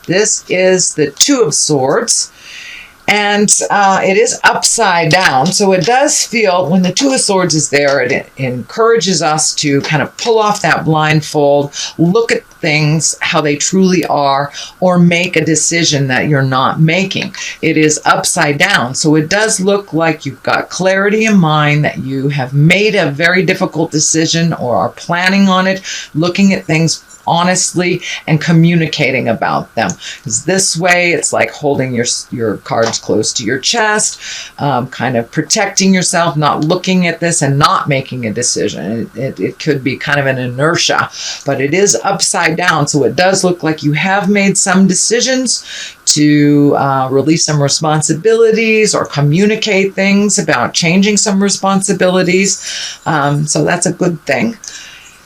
This is the Two of Swords. And it is upside down. So it does feel, when the Two of Swords is there, it encourages us to kind of pull off that blindfold, look at things how they truly are, or make a decision that you're not making. It is upside down. So it does look like you've got clarity in mind, that you have made a very difficult decision or are planning on it, looking at things honestly and communicating about them. Because this way, it's like holding your cards close to your chest, kind of protecting yourself, not looking at this and not making a decision. It could be kind of an inertia, but it is upside down. So it does look like you have made some decisions to release some responsibilities or communicate things about changing some responsibilities. So that's a good thing.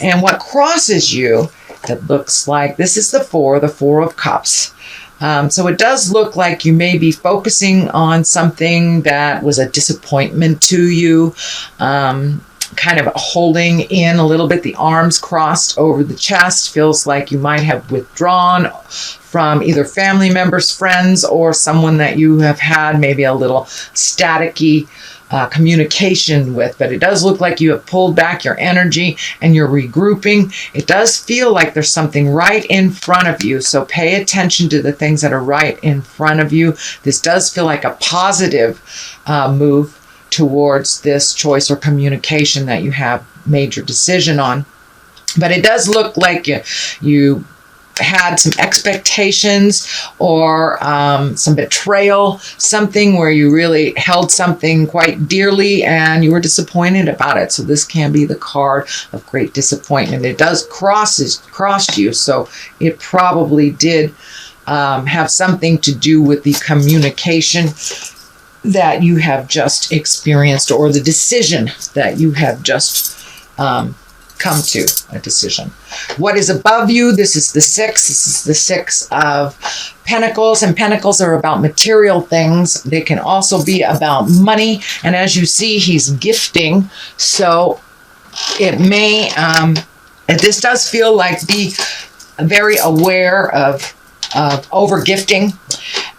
And what crosses you, it looks like this is the Four of Cups. So it does look like you may be focusing on something that was a disappointment to you, kind of holding in a little bit, the arms crossed over the chest. Feels like you might have withdrawn from either family members, friends, or someone that you have had maybe a little staticky communication with. But it does look like you have pulled back your energy and you're regrouping. It does feel like there's something right in front of you. So pay attention to the things that are right in front of you. This does feel like a positive move towards this choice or communication that you have made your decision on. But it does look like you had some expectations or some betrayal, something where you really held something quite dearly and you were disappointed about it. So this can be the card of great disappointment. It does cross you, so it probably did have something to do with the communication that you have just experienced, or the decision that you have just come to a decision. What is above you? This is the Six. This is the Six of Pentacles, and Pentacles are about material things. They can also be about money. And as you see, he's gifting. So it may, this does feel like be very aware of over gifting.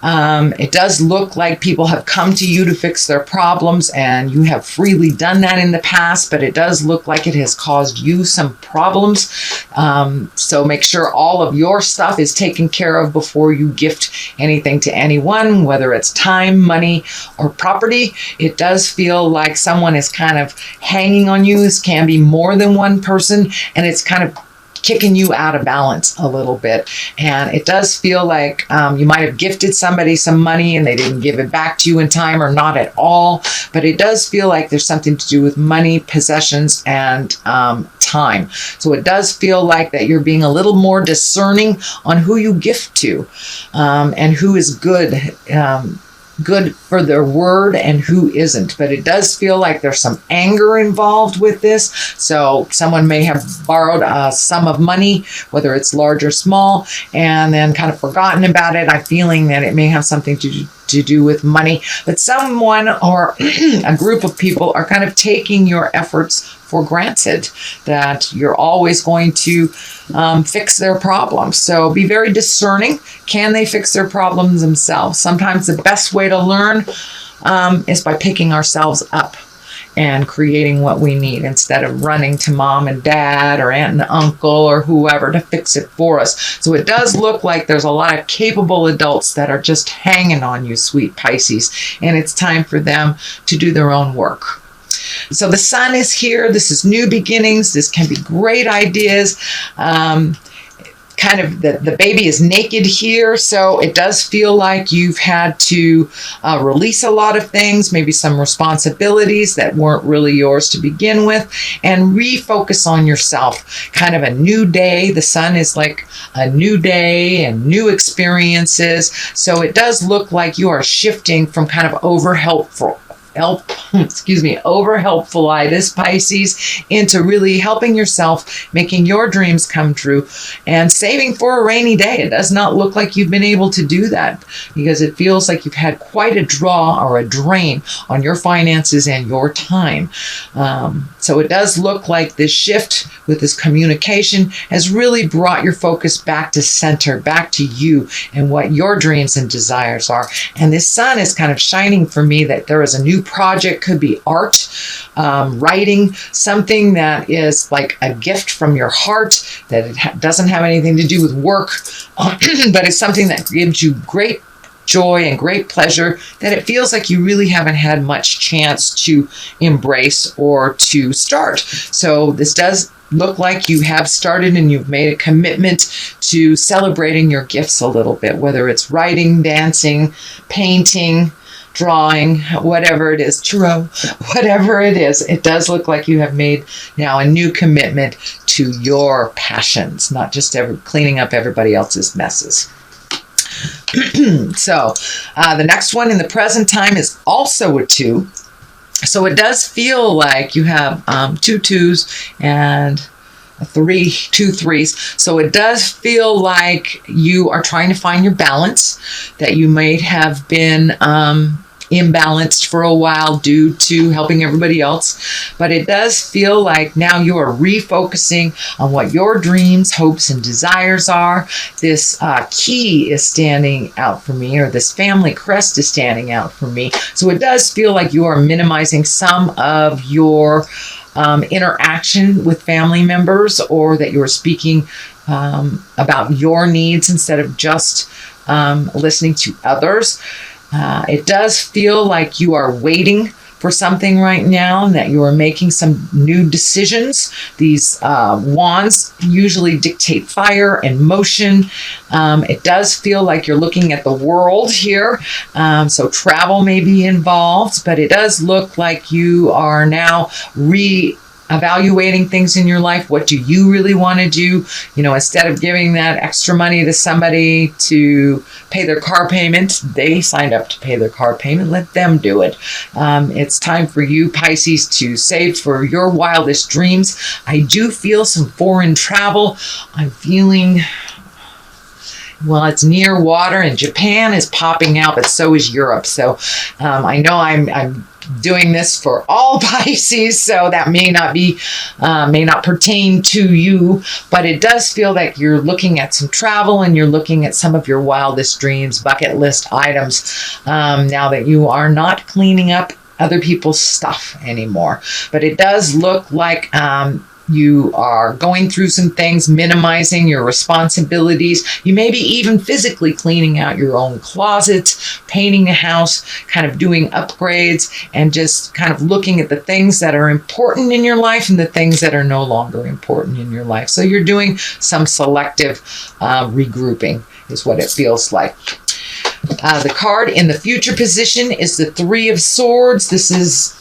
It does look like people have come to you to fix their problems, and you have freely done that in the past, but it does look like it has caused you some problems. So make sure all of your stuff is taken care of before you gift anything to anyone, whether it's time, money, or property. It does feel like someone is kind of hanging on you. This can be more than one person, and it's kind of kicking you out of balance a little bit. And it does feel like you might have gifted somebody some money and they didn't give it back to you in time, or not at all. But it does feel like there's something to do with money, possessions, and time. So it does feel like that you're being a little more discerning on who you gift to, and who is good for their word and who isn't. But it does feel like there's some anger involved with this. So someone may have borrowed a sum of money, whether it's large or small, and then kind of forgotten about it. I'm feeling that it may have something to do with money, but someone or a group of people are kind of taking your efforts for granted, that you're always going to fix their problems. So be very discerning. Can they fix their problems themselves? Sometimes the best way to learn is by picking ourselves up and creating what we need, instead of running to mom and dad or aunt and uncle or whoever to fix it for us. So it does look like there's a lot of capable adults that are just hanging on you, sweet Pisces, and it's time for them to do their own work. So the Sun is here. This is new beginnings. This can be great ideas. Kind of the baby is naked here, so it does feel like you've had to release a lot of things, maybe some responsibilities that weren't really yours to begin with, and refocus on yourself. Kind of a new day. The Sun is like a new day and new experiences. So it does look like you are shifting from kind of over helpful over helpfulitis, Pisces, into really helping yourself, making your dreams come true, and saving for a rainy day. It does not look like you've been able to do that because it feels like you've had quite a draw or a drain on your finances and your time. So it does look like this shift with this communication has really brought your focus back to center, back to you and what your dreams and desires are. And this sun is kind of shining for me that there is a new project, could be art, writing, something that is like a gift from your heart, that it doesn't have anything to do with work, but it's something that gives you great joy and great pleasure that it feels like you really haven't had much chance to embrace or to start. So this does look like you have started and you've made a commitment to celebrating your gifts a little bit, whether it's writing, dancing, painting, drawing, whatever it is, churro, whatever it is. It does look like you have made now a new commitment to your passions, not just cleaning up everybody else's messes. So the next one in the present time is also a 2. So it does feel like you have 2 2s and 2 3s. So it does feel like you are trying to find your balance, that you might have been imbalanced for a while due to helping everybody else. But it does feel like now you are refocusing on what your dreams, hopes, and desires are. This key is standing out for me, or this family crest is standing out for me. So it does feel like you are minimizing some of your interaction with family members, or that you're speaking about your needs instead of just listening to others. It does feel like you are waiting for something right now, and that you are making some new decisions. These wands usually dictate fire and motion. It does feel like you're looking at the world here. So travel may be involved, but it does look like you are now evaluating things in your life. What do you really want to do? You know, instead of giving that extra money to somebody to pay their car payment, they signed up to pay their car payment. Let them do it. It's time for you, Pisces, to save for your wildest dreams. I do feel some foreign travel. I'm feeling, well, it's near water, and Japan is popping out, but so is Europe. So I know I'm doing this for all Pisces, so that may not pertain to you, but it does feel like you're looking at some travel and you're looking at some of your wildest dreams, bucket list items, now that you are not cleaning up other people's stuff anymore. But it does look like you are going through some things, minimizing your responsibilities. You may be even physically cleaning out your own closets, painting the house, kind of doing upgrades, and just kind of looking at the things that are important in your life and the things that are no longer important in your life. So you're doing some selective regrouping is what it feels like. The card in the future position is the 3 of Swords. This is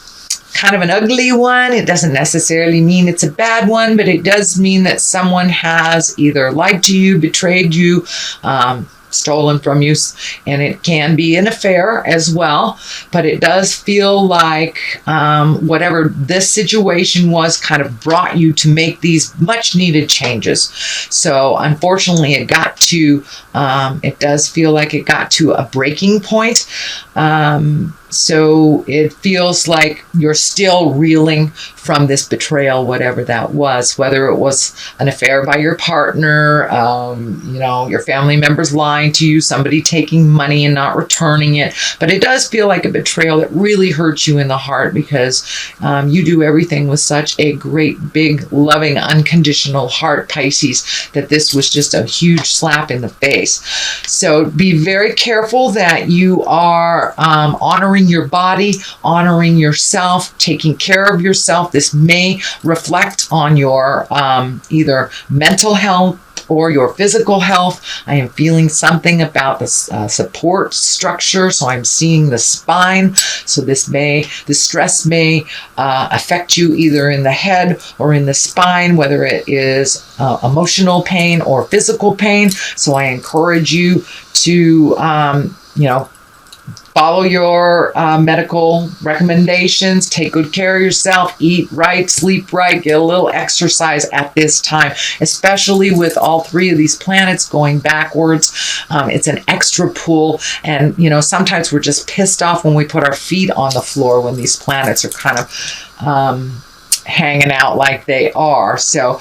kind of an ugly one. It doesn't necessarily mean it's a bad one, but it does mean that someone has either lied to you, betrayed you, stolen from you, and it can be an affair as well. But it does feel like whatever this situation was kind of brought you to make these much needed changes. So unfortunately it does feel like it got to a breaking point. So it feels like you're still reeling from this betrayal, whatever that was, whether it was an affair by your partner, your family members lying to you, somebody taking money and not returning it. But it does feel like a betrayal that really hurts you in the heart, because you do everything with such a great, big, loving, unconditional heart, Pisces, that this was just a huge slap in the face. So be very careful that you are honoring your body, honoring yourself, taking care of yourself. This may reflect on your either mental health or your physical health. I am feeling something about the support structure, so I'm seeing the spine. So the stress may affect you either in the head or in the spine, whether it is emotional pain or physical pain. So I encourage you to follow your medical recommendations, take good care of yourself, eat right, sleep right, get a little exercise at this time, especially with all three of these planets going backwards. It's an extra pull, and sometimes we're just pissed off when we put our feet on the floor when these planets are kind of hanging out like they are. So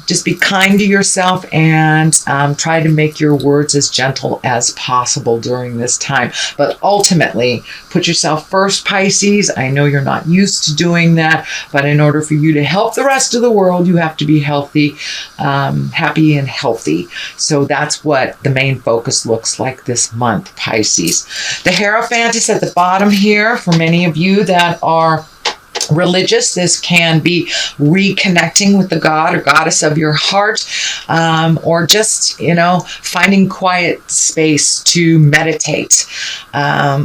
just be kind to yourself and try to make your words as gentle as possible during this time. But ultimately, put yourself first, Pisces. I know you're not used to doing that, but in order for you to help the rest of the world, you have to be healthy, happy and healthy. So that's what the main focus looks like this month, Pisces. The Hierophant is at the bottom here for many of you that are religious. This can be reconnecting with the god or goddess of your heart, or just finding quiet space to meditate,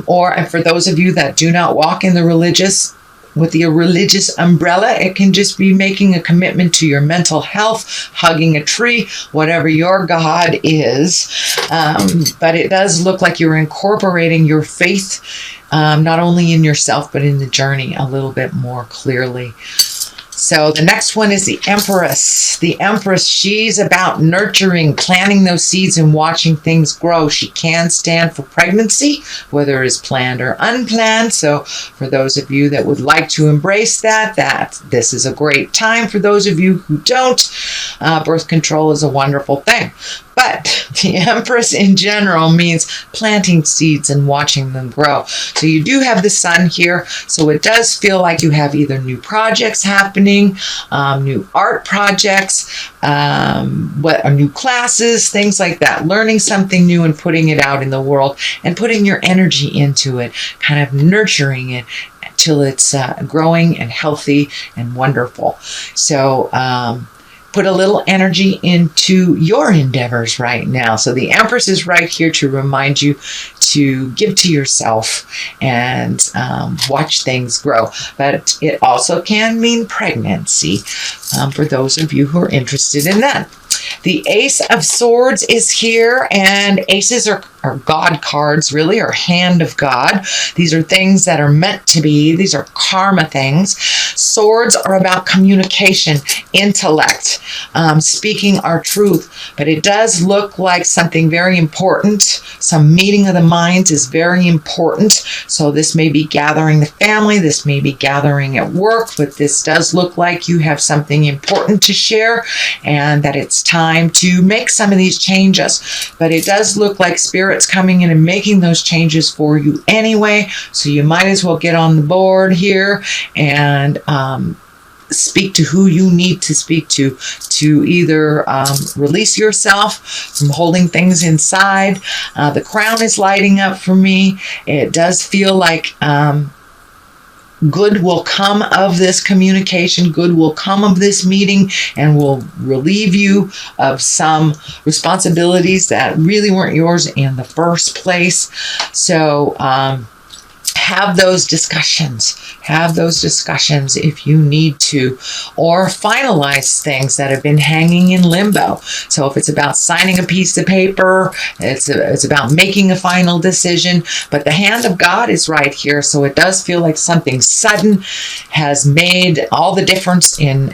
or for those of you that do not walk in the religious with the religious umbrella, it can just be making a commitment to your mental health, hugging a tree, whatever your God is. But it does look like you're incorporating your faith, not only in yourself, but in the journey a little bit more clearly. So the next one is the Empress. The Empress, she's about nurturing, planting those seeds and watching things grow. She can stand for pregnancy, whether it's planned or unplanned. So for those of you that would like to embrace that, this is a great time. For those of you who don't, birth control is a wonderful thing. But the Empress in general means planting seeds and watching them grow. So you do have the sun here. So it does feel like you have either new projects happening, new art projects, new classes, things like that. Learning something new and putting it out in the world and putting your energy into it, kind of nurturing it till it's growing and healthy and wonderful. So, put a little energy into your endeavors right now. So the Empress is right here to remind you to give to yourself and watch things grow. But it also can mean pregnancy for those of you who are interested in that. The Ace of Swords is here, and aces are God cards, really, or hand of God. These are things that are meant to be. These are karma things. Swords are about communication, intellect, speaking our truth. But it does look like something very important. Some meeting of the minds is very important. So this may be gathering the family. This may be gathering at work. But this does look like you have something important to share and that it's time to make some of these changes. But it does look like Spirit's coming in and making those changes for you anyway. So you might as well get on the board here and speak to who you need to speak to either release yourself from holding things inside. The crown is lighting up for me. It does feel like good will come of this communication, good will come of this meeting, and will relieve you of some responsibilities that really weren't yours in the first place. So have those discussions if you need to, or finalize things that have been hanging in limbo. So if it's about signing a piece of paper, it's about making a final decision. But the hand of God is right here, so it does feel like something sudden has made all the difference in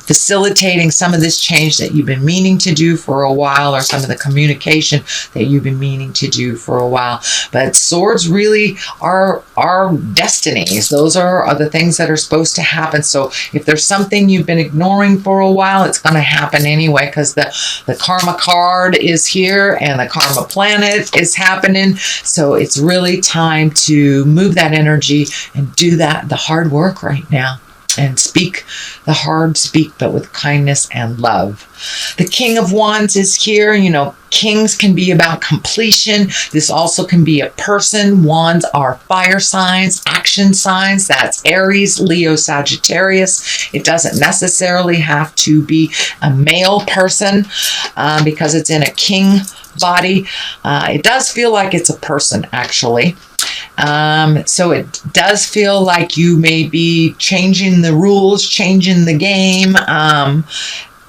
facilitating some of this change that you've been meaning to do for a while, or some of the communication that you've been meaning to do for a while. But swords really are destinies. Those are the things that are supposed to happen. So if there's something you've been ignoring for a while, it's going to happen anyway, because the karma card is here and the karma planet is happening. So it's really time to move that energy and do the hard work right now. And speak the hard speak, but with kindness and love. The King of Wands is here. Kings can be about completion. This also can be a person. Wands are fire signs, action signs. That's Aries, Leo, Sagittarius. It doesn't necessarily have to be a male person because it's in a king body. It does feel like it's a person, actually. So it does feel like you may be changing the rules, changing the game,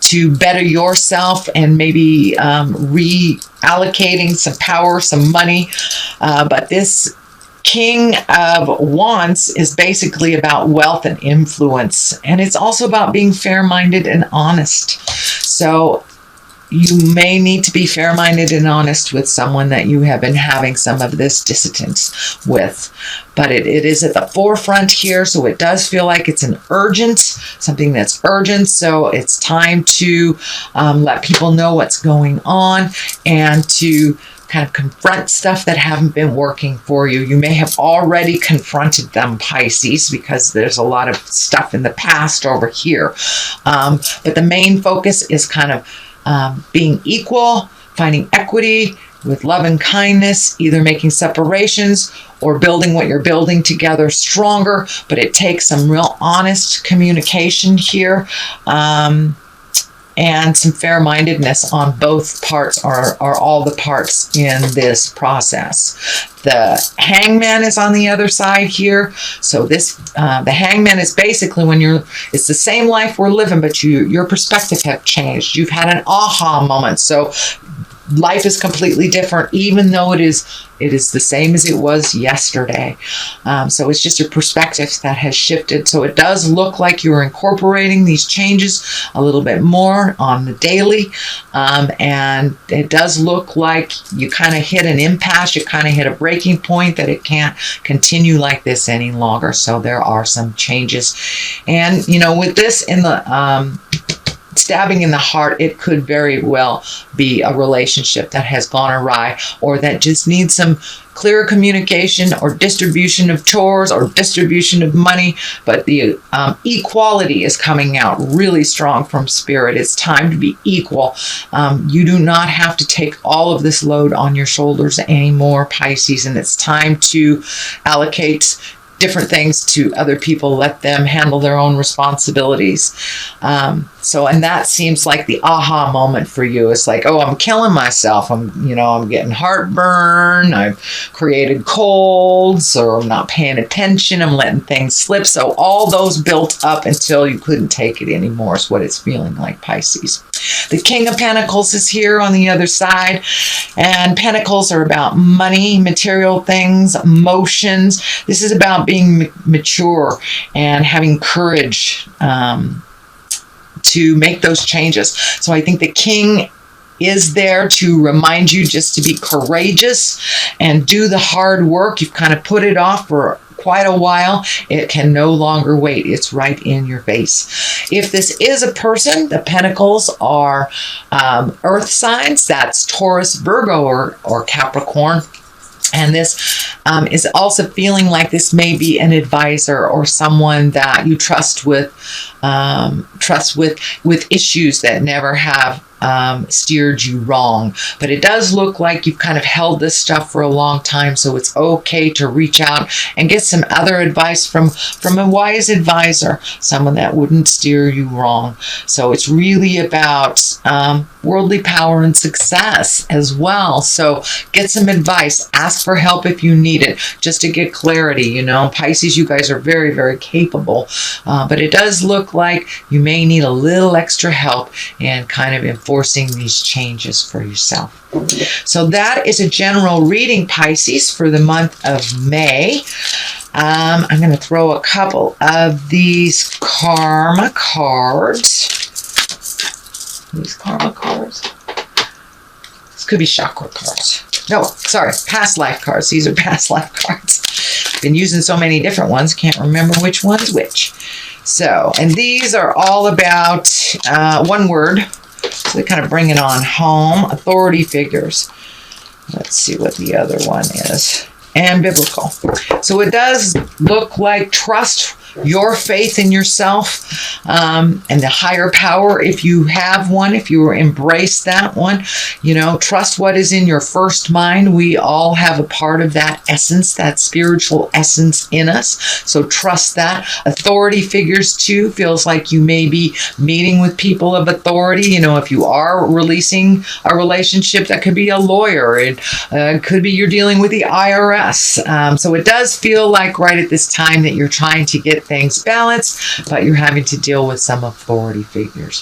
to better yourself and maybe reallocating some power, some money. But this King of Wands is basically about wealth and influence. And it's also about being fair-minded and honest. So you may need to be fair-minded and honest with someone that you have been having some of this dissonance with. But it is at the forefront here, so it does feel like it's something that's urgent. So it's time to let people know what's going on and to kind of confront stuff that haven't been working for you. You may have already confronted them, Pisces, because there's a lot of stuff in the past over here. But the main focus is kind of being equal, finding equity with love and kindness, either making separations or building what you're building together stronger. But it takes some real honest communication here. And some fair-mindedness on both parts, are all the parts in this process. The Hangman is on the other side here. So this, the Hangman is basically it's the same life we're living, but your perspective have changed. You've had an aha moment. So life is completely different, even though it is the same as it was yesterday. So it's just your perspective that has shifted. So it does look like you're incorporating these changes a little bit more on the daily. And it does look like you kind of hit an impasse. You kind of hit a breaking point that it can't continue like this any longer. So there are some changes. And, with this in the stabbing in the heart, it could very well be a relationship that has gone awry, or that just needs some clearer communication or distribution of chores or distribution of money. But the equality is coming out really strong from Spirit. It's time to be equal. You do not have to take all of this load on your shoulders anymore, Pisces, and it's time to allocate different things to other people, let them handle their own responsibilities. And that seems like the aha moment for you. It's like, oh, I'm killing myself. I'm getting heartburn. I've created colds, or I'm not paying attention. I'm letting things slip. So all those built up until you couldn't take it anymore is what it's feeling like, Pisces. The King of Pentacles is here on the other side, and Pentacles are about money, material things, emotions. This is about being mature and having courage to make those changes. So I think the King is there to remind you just to be courageous and do the hard work. You've kind of put it off for quite a while. It can no longer wait. It's right in your face. If this is a person, the Pentacles are earth signs. That's Taurus, Virgo, or Capricorn. And this is also feeling like this may be an advisor or someone that you trust with issues that never have steered you wrong. But it does look like you've kind of held this stuff for a long time, so it's okay to reach out and get some other advice from a wise advisor, someone that wouldn't steer you wrong. So it's really about worldly power and success as well. So get some advice, ask for help if you need it, just to get clarity. Pisces, you guys are very, very capable, but it does look like you may need a little extra help in kind of enforcing these changes for yourself. So that is a general reading, Pisces, for the month of May. I'm going to throw a couple of these karma cards. These karma cards. This could be chakra cards. No, sorry, past life cards. These are past life cards. Been using so many different ones, can't remember which one's which. So, and these are all about one word. So they kind of bring it on home. Authority figures. Let's see what the other one is. And biblical. So it does look like trust your faith in yourself and the higher power, if you have one, if you embrace that one. Trust what is in your first mind. We all have a part of that essence, that spiritual essence in us. So trust that. Authority figures too. Feels like you may be meeting with people of authority. If you are releasing a relationship, that could be a lawyer. It could be you're dealing with the IRS. So it does feel like right at this time that you're trying to get things balanced, but you're having to deal with some authority figures.